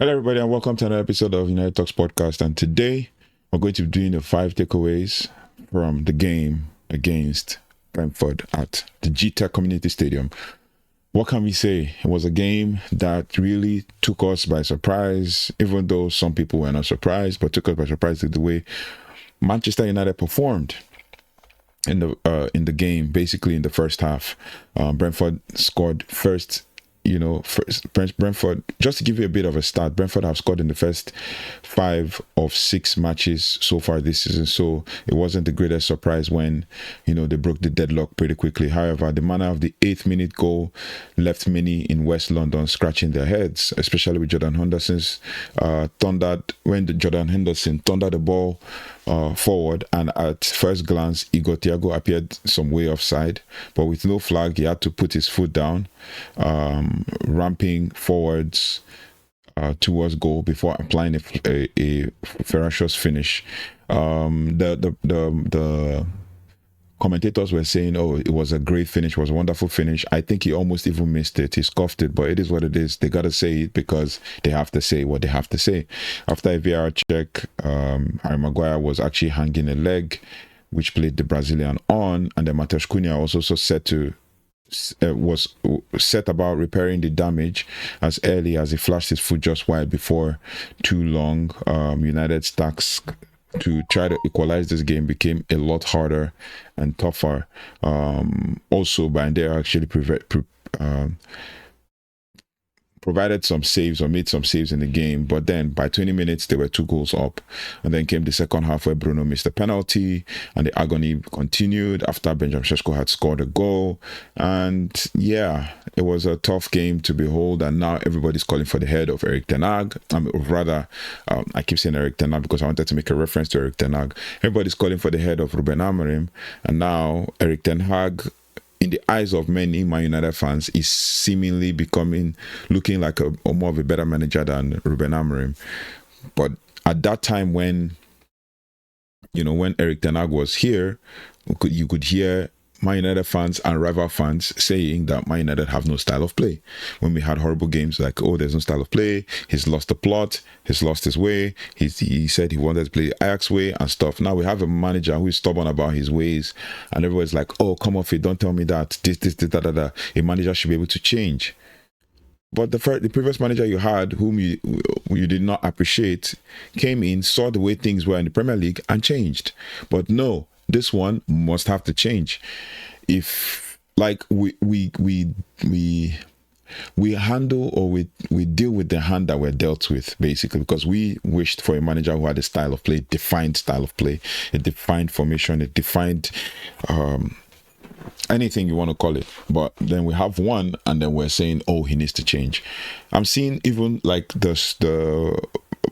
Hello, everybody, and welcome to another episode of United Talks podcast. And today, we're going to be doing the 5 takeaways from the game against Brentford at the Gtech Community Stadium. What can we say? It was a game that really took us by surprise, even though some people were not surprised, but took us by surprise the way Manchester United performed in the game. Basically, in the first half, Brentford scored first. Brentford, just to give you a bit of a start, Brentford have scored in the first 5 of 6 matches so far this season. So it wasn't the greatest surprise when, they broke the deadlock pretty quickly. However, the manner of the 8th minute goal left many in West London scratching their heads, especially with Jordan Henderson's Jordan Henderson thundered the ball forward, and at first glance Igor Thiago appeared some way offside, but with no flag he had to put his foot down, ramping forwards towards goal before applying a ferocious finish. The commentators were saying, oh, it was a great finish, it was a wonderful finish. I think he almost even missed it. He scoffed it, but it is what it is. They got to say it because they have to say what they have to say. After a VAR check, Harry Maguire was actually hanging a leg, which played the Brazilian on, and then Matheus Cunha was also was set about repairing the damage as early as he flashed his foot just wide before too long. United's task to try to equalize this game became a lot harder and tougher. Also, Bayındır actually provided some saves or made some saves in the game, but then by 20 minutes they were 2 goals up, and then came the second half where Bruno missed a penalty and the agony continued after Benjamin Šeško had scored a goal. And yeah, it was a tough game to behold, and now everybody's calling for the head of Erik ten Hag. I keep saying Erik ten Hag because I wanted to make a reference to Erik ten Hag. Everybody's calling for the head of Ruben Amorim, and now Erik ten Hag, in the eyes of many Man United fans, is seemingly looking like a more of a better manager than Ruben Amorim. But at that time when Erik ten Hag was here, you could hear Man United fans and rival fans saying that Man United have no style of play. When we had horrible games like, oh, there's no style of play, he's lost the plot, he's lost his way, he said he wanted to play the Ajax way and stuff. Now we have a manager who is stubborn about his ways, and everybody's like, oh, come off it, don't tell me that, this, da. A manager should be able to change. But the previous manager you had, whom you did not appreciate, came in, saw the way things were in the Premier League and changed. But no, this one must have to change. If we handle, or we deal with the hand that we're dealt with, basically, because we wished for a manager who had a style of play, defined style of play, a defined formation, a defined anything you want to call it. But then we have one, and then we're saying, oh, he needs to change. I'm seeing even like the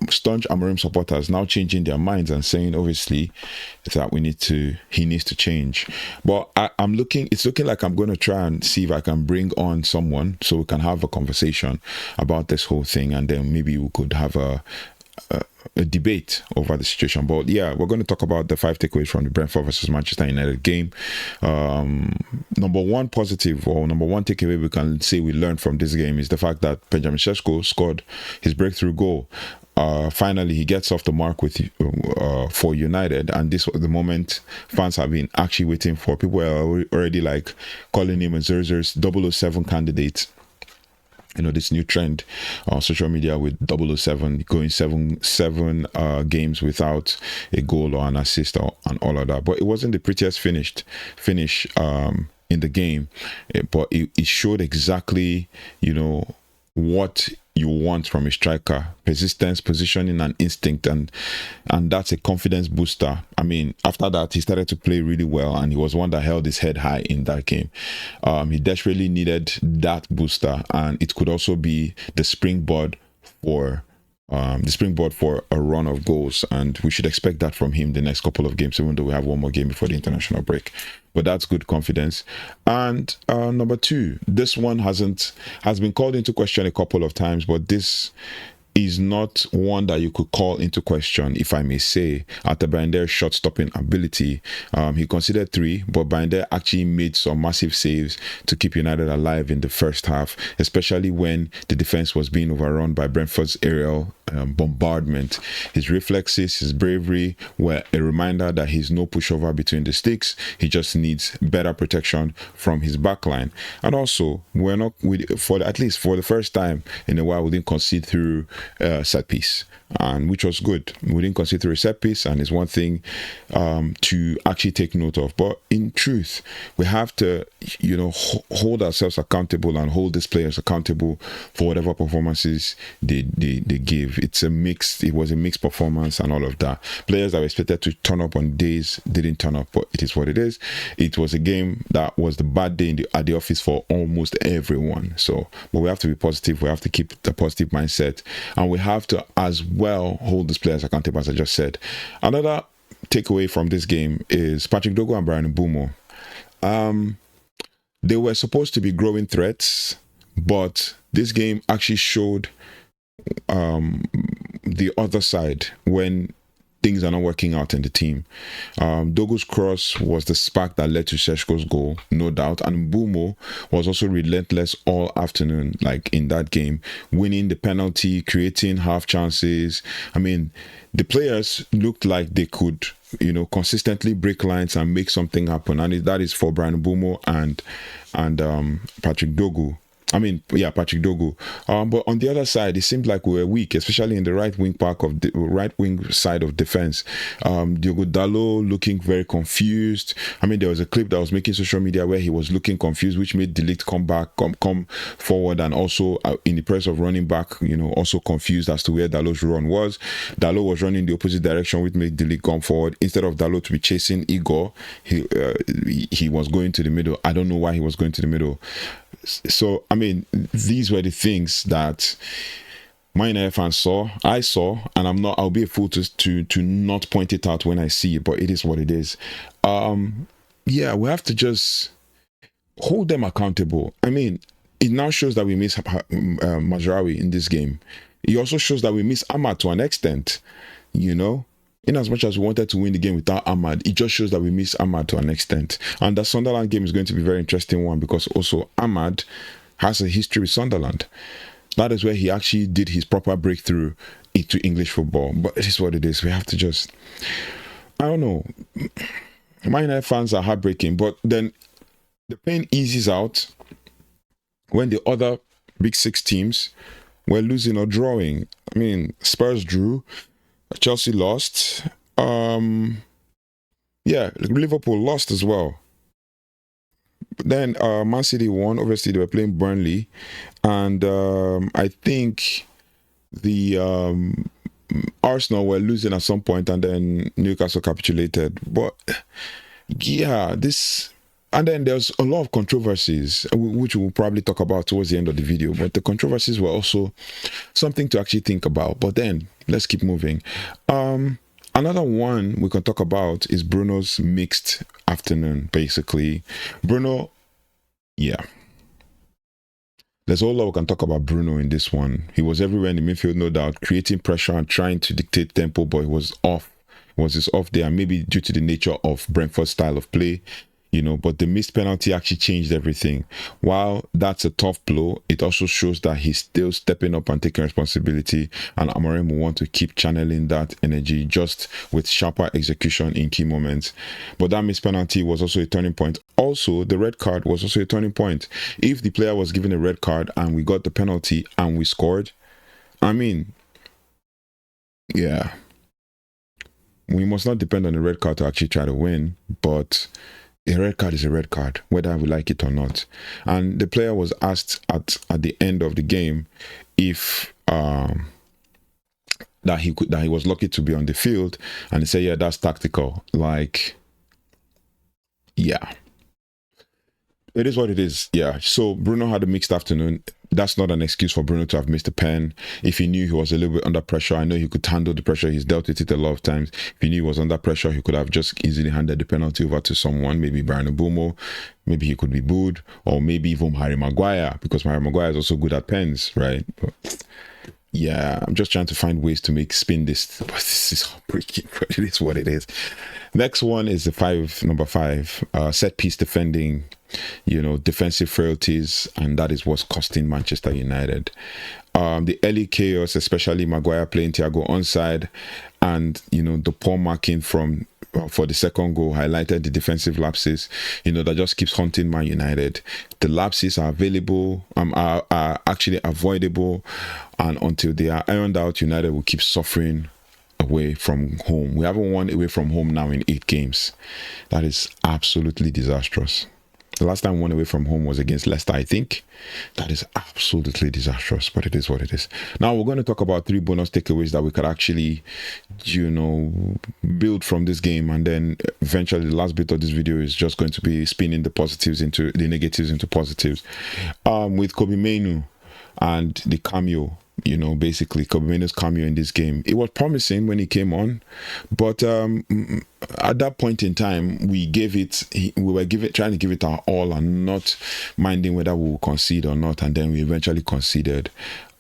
staunch Amorim supporters now changing their minds and saying, obviously, that he needs to change. But it's looking like I'm going to try and see if I can bring on someone so we can have a conversation about this whole thing, and then maybe we could have a debate over the situation. But yeah, we're going to talk about the 5 takeaways from the Brentford versus Manchester United game. Number one takeaway we can say we learned from this game is the fact that Benjamin Šeško scored his breakthrough goal. Finally, he gets off the mark for United, and this was the moment fans have been actually waiting for. People are already like calling him a 007 candidate. This new trend on social media with 007 going seven games without a goal or an assist and all of that. But it wasn't the prettiest finish in the game, but it showed exactly what you want from a striker: persistence, positioning, and instinct, and that's a confidence booster. I mean, after that, he started to play really well, and he was one that held his head high in that game. He desperately needed that booster, and it could also be the springboard for a run of goals, and we should expect that from him the next couple of games, even though we have one more game before the international break. But that's good confidence. And number 2, this one has been called into question a couple of times, but this is not one that you could call into question, if I may say. Altay Bayindir's shot-stopping ability, he conceded 3, but Bayindir actually made some massive saves to keep United alive in the first half, especially when the defense was being overrun by Brentford's aerial bombardment. His reflexes, his bravery were a reminder that he's no pushover between the sticks. He just needs better protection from his backline. And also, at least for the first time in a while, we didn't concede through set piece, and which was good. We didn't concede through a set piece, and it's one thing to actually take note of. But in truth, we have to, hold ourselves accountable and hold these players accountable for whatever performances they give. It was a mixed performance and all of that. Players that were expected to turn up on days didn't turn up, but it is what it is. It was a game that was the bad day at the office for almost everyone. But we have to be positive. We have to keep the positive mindset, and we have to as well hold these players accountable, as I just said. Another takeaway from this game is Patrick Dorgu and Bryan Mbeumo. They were supposed to be growing threats, but this game actually showed the other side when things are not working out in the team. Dorgu's cross was the spark that led to Šeško's goal, no doubt, and Mbeumo was also relentless all afternoon, like in that game, winning the penalty, creating half chances. I mean, the players looked like they could, consistently break lines and make something happen, and that is for Bryan Mbeumo and Patrick Dorgu. Patrick Dorgu. But on the other side, it seemed like we were weak, especially in the right wing side of defense. Diogo Dalot looking very confused. There was a clip that was making social media where he was looking confused, which made Ligt come forward, and also in the press of running back, also confused as to where Dalot's run was. Dalot was running the opposite direction, which made Ligt come forward. Instead of Dalot to be chasing Igor, he was going to the middle. I don't know why he was going to the middle. So, these were the things that my United fans I saw, and I'll be a fool to not point it out when I see it, but it is what it is. We have to just hold them accountable. It now shows that we miss Mazraoui in this game. It also shows that we miss Amad to an extent, In as much as we wanted to win the game without Amad, it just shows that we miss Amad to an extent. And the Sunderland game is going to be a very interesting one, because also Amad has a history with Sunderland. That is where he actually did his proper breakthrough into English football. But it is what it is. We have to just, I don't know. My United fans are heartbreaking, but then the pain eases out when the other big 6 teams were losing or drawing. Spurs drew, Chelsea lost. Liverpool lost as well. But then Man City won. Obviously, they were playing Burnley, and I think the Arsenal were losing at some point, and then Newcastle capitulated. But and then there's a lot of controversies, which we'll probably talk about towards the end of the video. But the controversies were also something to actually think about. But then, let's keep moving. Another one we can talk about is Bruno's mixed afternoon, basically. Bruno, there's a whole lot we can talk about Bruno in this one. He was everywhere in the midfield, no doubt, creating pressure and trying to dictate tempo, but he was off. It was his off day, and maybe due to the nature of Brentford's style of play. But the missed penalty actually changed everything. While that's a tough blow, it also shows that he's still stepping up and taking responsibility, and Amorim will want to keep channeling that energy just with sharper execution in key moments. But that missed penalty was also a turning point. Also, the red card was also a turning point. If the player was given a red card and we got the penalty and we scored, we must not depend on the red card to actually try to win, but a red card is a red card, whether we like it or not. And the player was asked at the end of the game if that he was lucky to be on the field, and he said, that's tactical. It is what it is. So Bruno had a mixed afternoon. That's not an excuse for Bruno to have missed a pen. If he knew he was a little bit under pressure, I know he could handle the pressure. He's dealt with it a lot of times. If he knew he was under pressure, he could have just easily handed the penalty over to someone, maybe Bryan Mbeumo. Maybe he could be booed, or maybe even Harry Maguire, because Harry Maguire is also good at pens, right? But yeah, I'm just trying to find ways to make spin this, but this is heartbreaking. But it is what it is. Next one is the number five, set piece defending, defensive frailties, and that is what's costing Manchester United. The early chaos, especially Maguire playing Thiago onside, and the poor marking for the second goal highlighted the defensive lapses, that just keeps haunting Man United. The lapses are available, are actually avoidable, and until they are ironed out, United will keep suffering away from home. We haven't won away from home now in 8 games. That is absolutely disastrous. The last time we won away from home was against Leicester, I think. That is absolutely disastrous, but it is what it is. Now we're going to talk about 3 bonus takeaways that we could actually, build from this game, and then eventually the last bit of this video is just going to be spinning the negatives into positives. With Kobbie Mainoo and the cameo. Basically Kobbie Mainoo's cameo in this game. It was promising when he came on, but at that point in time, we were trying to give it our all and not minding whether we will concede or not, and then we eventually conceded.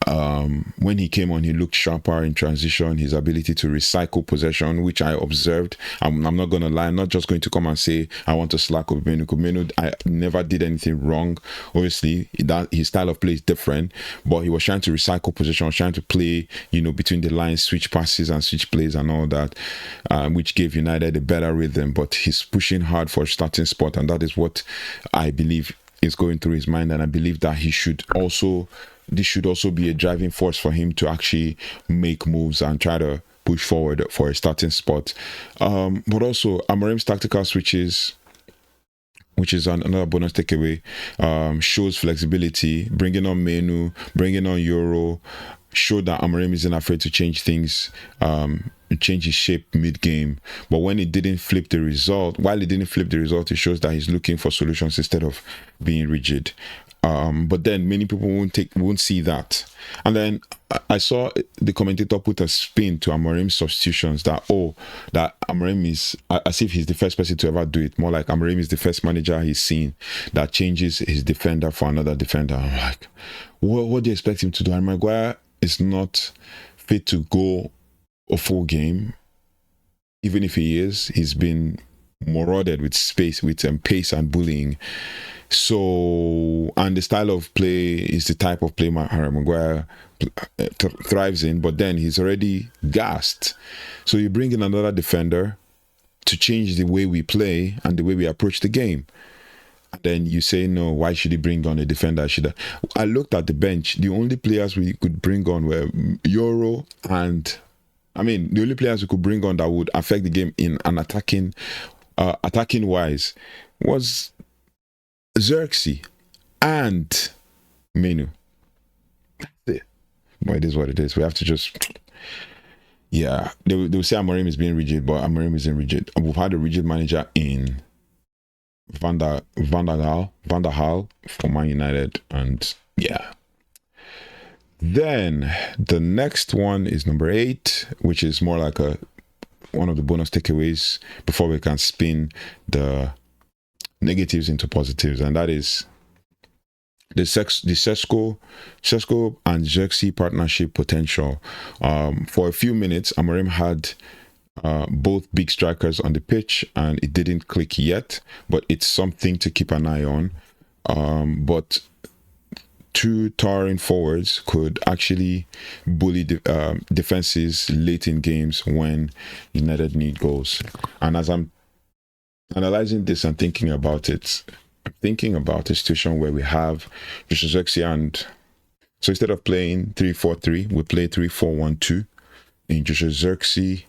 When he came on, he looked sharper in transition. His ability to recycle possession, which I observed. I'm not going to lie. I'm not just going to come and say I want to slack Kobbie Mainoo. Kobbie Mainoo, I never did anything wrong. Obviously, his style of play is different, but he was trying to recycle possession, was trying to play, between the lines, switch passes and switch plays and all that, which gave United a better rhythm. But he's pushing hard for a starting spot, and that is what I believe is going through his mind. And I believe that this should also be a driving force for him to actually make moves and try to push forward for a starting spot. But also Amorim's tactical switches, which is another bonus takeaway, shows flexibility, bringing on Mainoo, bringing on Euro, showed that Amorim isn't afraid to change things, change his shape mid-game. But when it didn't flip the result, it shows that he's looking for solutions instead of being rigid. But then many people won't see that. And then I saw the commentator put a spin to Amorim's substitutions that Amorim is as if he's the first person to ever do it. More like Amorim is the first manager he's seen that changes his defender for another defender. I'm like, what do you expect him to do? And Maguire is not fit to go a full game. Even if he's been marauded with pace and bullying. So, and the style of play is the type of play Harry Maguire thrives in, but then he's already gassed. So you bring in another defender to change the way we play and the way we approach the game. And then you say, no, why should he bring on a defender? I looked at the bench. The only players we could bring on were Euro the only players we could bring on that would affect the game in an attacking wise was Zirkzee and Mainoo. That's it. But it is what it is. We have to just... Yeah. They will say Amorim is being rigid, but Amorim isn't rigid. We've had a rigid manager in Van der Gaal for Man United. And yeah. Then the next one is number 8, which is more like one of the bonus takeaways before we can spin the negatives into positives, and that is the Sesko and Zirkzee partnership potential. For a few minutes, Amorim had both big strikers on the pitch, and it didn't click yet, but it's something to keep an eye on. But 2 towering forwards could actually bully defenses late in games when United need goals. And as I'm analyzing this and thinking about it, I'm thinking about a situation where we have Sesko Zirkzee, and so instead of playing 3-4-3, we play 3-4-1-2 in Sesko Zirkzee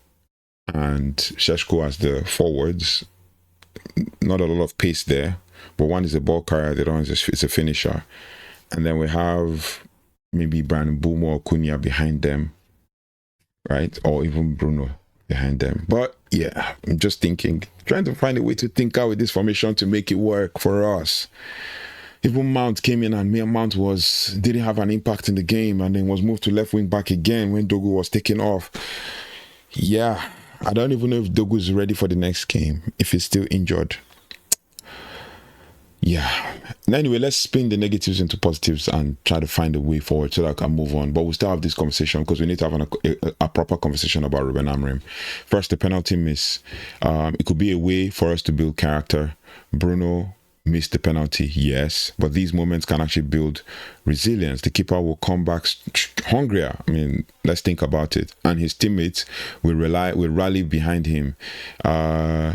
and Šeško as the forwards. Not a lot of pace there, but one is a ball carrier, the other one is a finisher. And then we have maybe Bryan Mbeumo or Cunha behind them, right? Or even Bruno behind them. But yeah, I'm just trying to find a way to think out with this formation to make it work for us. Even Mount came in, and Mount didn't have an impact in the game, and then was moved to left wing back again when Dorgu was taken off. Yeah, I don't even know if Dorgu is ready for the next game, if he's still injured. yeah. Anyway, let's spin the negatives into positives and try to find a way forward so that I can move on. But we'll still have this conversation because we need to have a proper conversation about Ruben Amorim. First, the penalty miss. It could be a way for us to build character. Bruno missed the penalty, yes, but these moments can actually build resilience. The keeper will come back hungrier. I mean, let's think about it. And his teammates will rally behind him.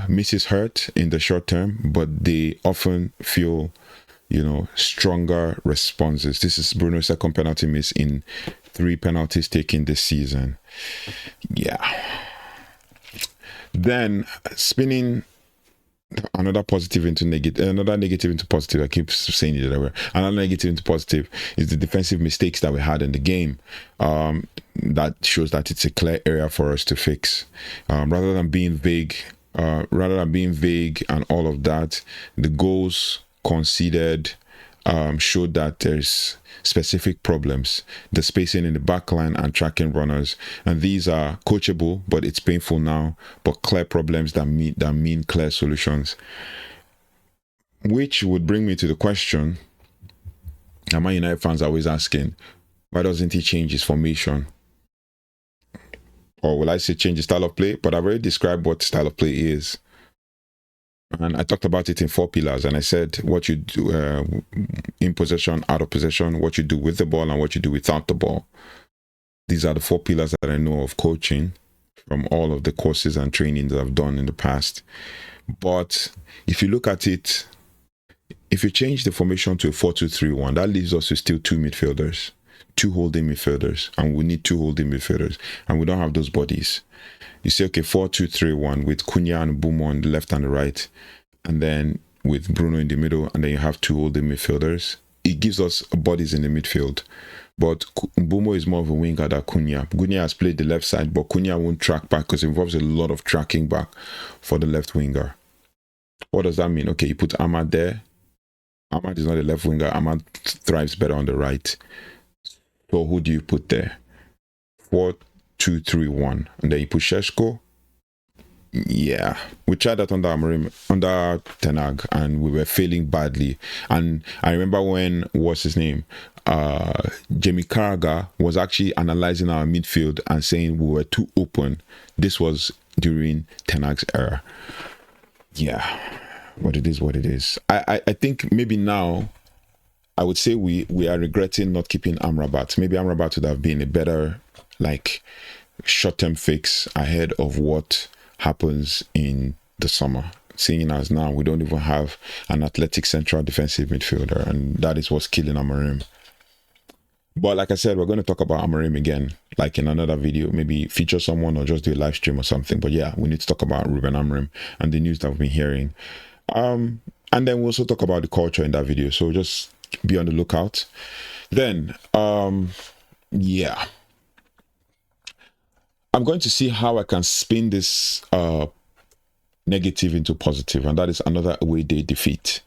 Misses hurt in the short term, but they often feel, stronger responses. This is Bruno's second penalty miss in 3 penalties taken this season. Yeah. Then spinning another positive into negative, another negative into positive. I keep saying it everywhere. Another negative into positive is the defensive mistakes that we had in the game. That shows that it's a clear area for us to fix. Rather than being vague and all of that, the goals conceded showed that there's specific problems, the spacing in the back line and tracking runners, and these are coachable, but it's painful now, but clear problems that mean clear solutions. Which would bring me to the question that Man United fans are always asking: why doesn't he change his formation? Or will I say change his style of play? But I've already described what style of play is. And I talked about it in 4 pillars, and I said what you do in possession, out of possession, what you do with the ball, and what you do without the ball. These are the 4 pillars that I know of coaching from all of the courses and trainings that I've done in the past. But if you look at it, if you change the formation to a 4-2-3-1, that leaves us with still 2 midfielders, 2 holding midfielders, and we need 2 holding midfielders, and we don't have those bodies. You say, okay, 4-2-3-1 with Cunha and Mbeumo on the left and the right, and then with Bruno in the middle, and then you have 2 holding midfielders. It gives us bodies in the midfield. But Mbeumo is more of a winger than Cunha. Cunha has played the left side, but Cunha won't track back because it involves a lot of tracking back for the left winger. What does that mean? Okay, you put Ahmad there. Ahmad is not a left winger. Ahmad thrives better on the right. So who do you put there? 4-2-3-1, and then you put Šeško. Yeah, we tried that under Ten Hag, and we were failing badly. And I remember when, what's his name, Jamie Carragher was actually analyzing our midfield and saying we were too open. This was during Ten Hag's era. Yeah, but it is what it is. I think maybe now I would say we are regretting not keeping Amrabat. Maybe Amrabat would have been a better short-term fix ahead of what happens in the summer. Seeing as now we don't even have an athletic central defensive midfielder, and that is what's killing Amorim. But like I said, we're going to talk about Amorim again, like in another video, maybe feature someone or just do a live stream or something. But yeah, we need to talk about Ruben Amorim and the news that we've been hearing. And then we'll also talk about the culture in that video, so just be on the lookout. Then yeah, I'm going to see how I can spin this negative into positive, and that is another away day defeat.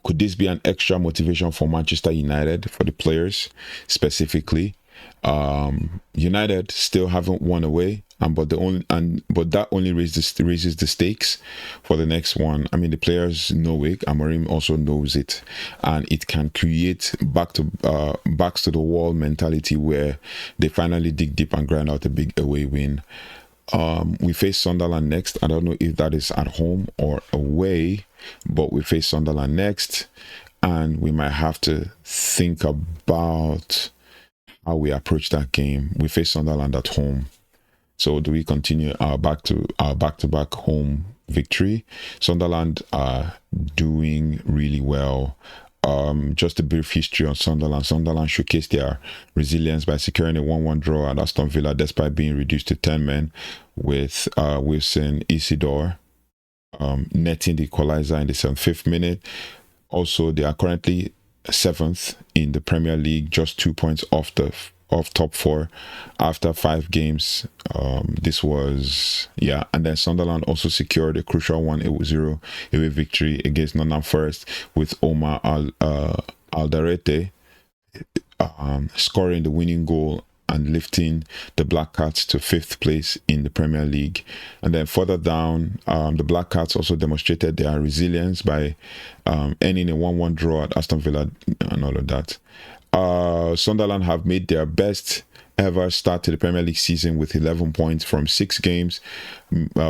Could this be an extra motivation for Manchester United, for the players specifically? United still haven't won away, but that only raises the stakes for the next one. I mean, the players know it. Amorim also knows it, and it can create backs to the wall mentality where they finally dig deep and grind out a big away win. We face Sunderland next. I don't know if that is at home or away, but we face Sunderland next, and we might have to think about how we approach that game. We face Sunderland at home, so do we continue our back-to-back home victory? Sunderland are doing really well. Just a brief history on Sunderland. Sunderland showcased their resilience by securing a 1-1 draw at Aston Villa despite being reduced to 10 men, with Wilson Isidore netting the equalizer in the 75th minute. Also, they are currently 7th in the Premier League, just 2 points off top 4 after 5 games. This was, yeah, and then Sunderland also secured a crucial 1-0 away victory against Nottingham Forest, with Omar Alderete scoring the winning goal and lifting the Black Cats to 5th place in the Premier League. And then further down, the Black Cats also demonstrated their resilience by ending a 1-1 draw at Aston Villa and all of that. Sunderland have made their best ever start to the Premier League season with 11 points from 6 games,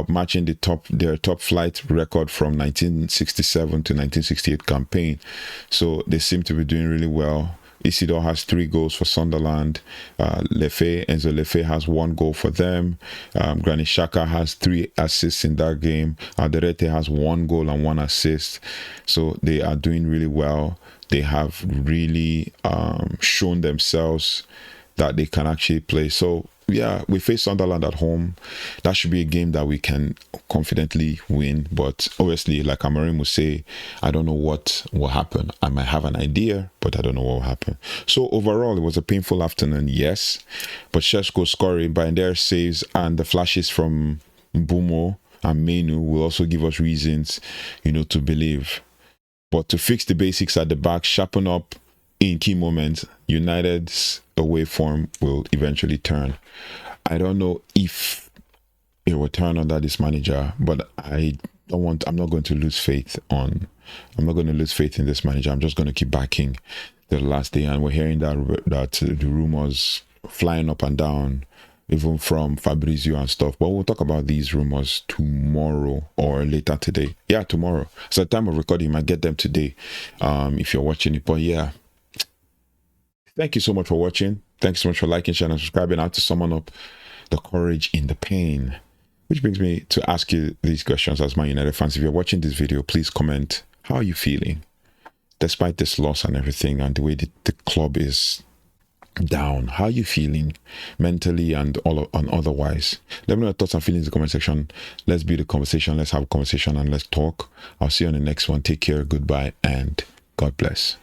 matching their top flight record from 1967 to 1968 campaign. So they seem to be doing really well. Isidore has 3 goals for Sunderland. Enzo Lefe has 1 goal for them. Granit Xhaka has 3 assists in that game. Alderete has 1 goal and 1 assist. So they are doing really well. They have really shown themselves that they can actually play. So yeah, we face Sunderland at home. That should be a game that we can confidently win. But obviously, like Amorim will say, I don't know what will happen. I might have an idea, but I don't know what will happen. So overall, it was a painful afternoon, yes. But Šeško scoring, Bayindir saves, and the flashes from Mbeumo and Mainoo will also give us reasons, to believe. But to fix the basics at the back, sharpen up in key moments, United's away form will eventually turn. I don't know if it will turn under this manager, but I'm not going to lose faith in this manager. I'm just going to keep backing the last day. And we're hearing that the rumors flying up and down, even from Fabrizio and stuff. But we'll talk about these rumors tomorrow or later today. Yeah, tomorrow. So at the time of recording, you might get them today if you're watching it. But yeah, thank you so much for watching. Thanks so much for liking, sharing, and subscribing. I have to summon up the courage in the pain. Which brings me to ask you these questions as Man United fans. If you're watching this video, please comment. How are you feeling? Despite this loss and everything and the way the club is down, how are you feeling mentally and otherwise? Let me know your thoughts and feelings in the comment section. Let's build a conversation. Let's have a conversation and let's talk. I'll see you on the next one. Take care. Goodbye and God bless.